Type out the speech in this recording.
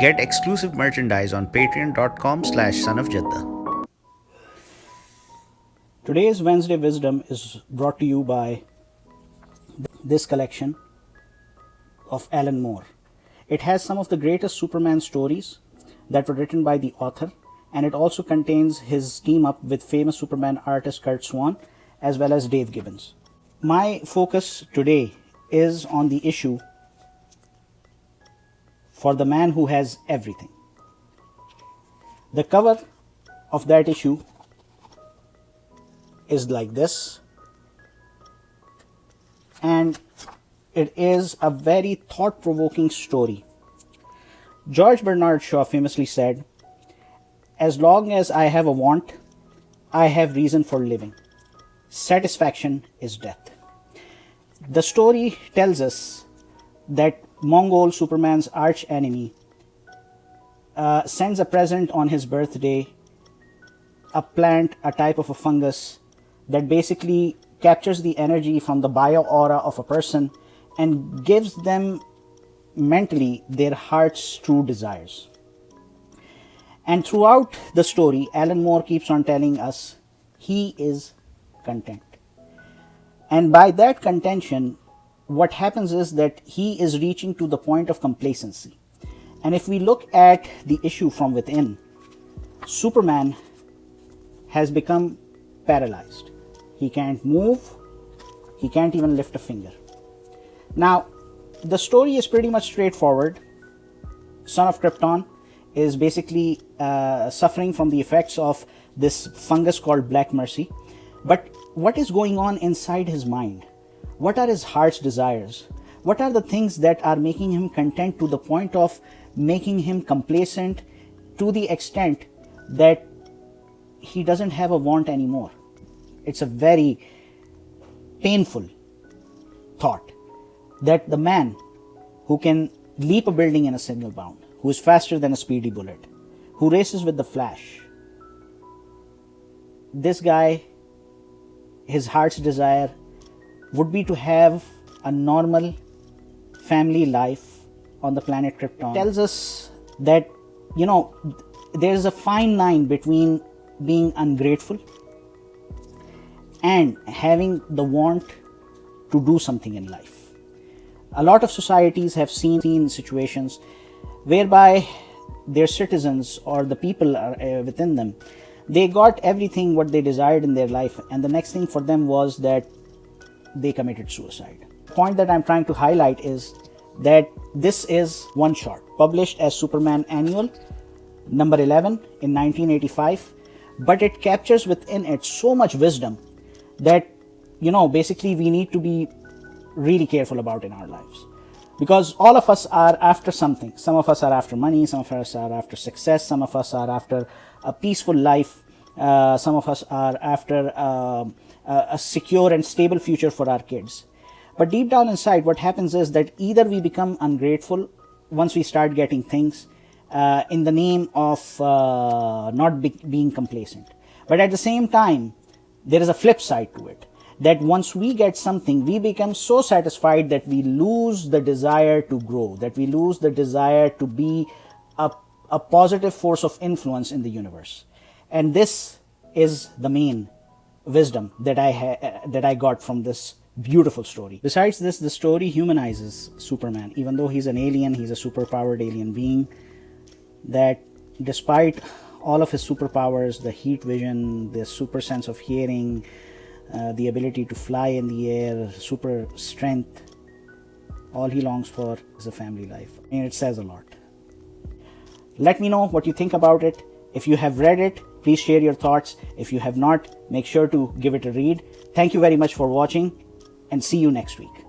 Get exclusive merchandise on patreon.com/sonofjeddah. Today's Wednesday Wisdom is brought to you by this collection of Alan Moore. It has some of the greatest Superman stories that were written by the author, and it also contains his team up with famous Superman artist Kurt Swan as well as Dave Gibbons. My focus today is on the issue For the Man Who Has Everything. The cover of that issue is like this, and it is a very thought-provoking story. George Bernard Shaw famously said, "As long as I have a want, I have reason for living. Satisfaction is death." The story tells us that Mongol, Superman's arch enemy, sends a present on his birthday, a plant, a type of a fungus that basically captures the energy from the bio aura of a person and gives them mentally their heart's true desires. And throughout the story, Alan Moore keeps on telling us he is content. And by that contention, what happens is that he is reaching to the point of complacency. And if we look at the issue from within, Superman has become paralyzed. He can't move, he can't even lift a finger. Now, the story is pretty much straightforward. Son of Krypton is basically suffering from the effects of this fungus called Black Mercy. But what is going on inside his mind? What are his heart's desires? What are the things that are making him content to the point of making him complacent to the extent that he doesn't have a want anymore? It's a very painful thought that the man who can leap a building in a single bound, who is faster than a speedy bullet, who races with the Flash, this guy, his heart's desire would be to have a normal family life on the planet Krypton. It tells us that, there's a fine line between being ungrateful and having the want to do something in life. A lot of societies have seen situations whereby their citizens or the people within them, they got everything what they desired in their life, and the next thing for them was that they committed suicide. The point that I'm trying to highlight is that this is one shot published as Superman Annual number 11 in 1985, but it captures within it so much wisdom that basically we need to be really careful about in our lives, because all of us are after something. Some of us are after money, some of us are after success, some of us are after a peaceful life, some of us are after a secure and stable future for our kids. But deep down inside, what happens is that either we become ungrateful once we start getting things in the name of not being complacent. But at the same time, there is a flip side to it, that once we get something, we become so satisfied that we lose the desire to grow, that we lose the desire to be a positive force of influence in the universe. And this is the main wisdom that I got from this beautiful story. Besides this, the story humanizes Superman. Even though he's an alien, he's a superpowered alien being, that despite all of his superpowers, the heat vision, the super sense of hearing, the ability to fly in the air, super strength, all he longs for is a family life. And it says a lot. Let me know what you think about it. If you have read it, please share your thoughts. If you have not, make sure to give it a read. Thank you very much for watching, and see you next week.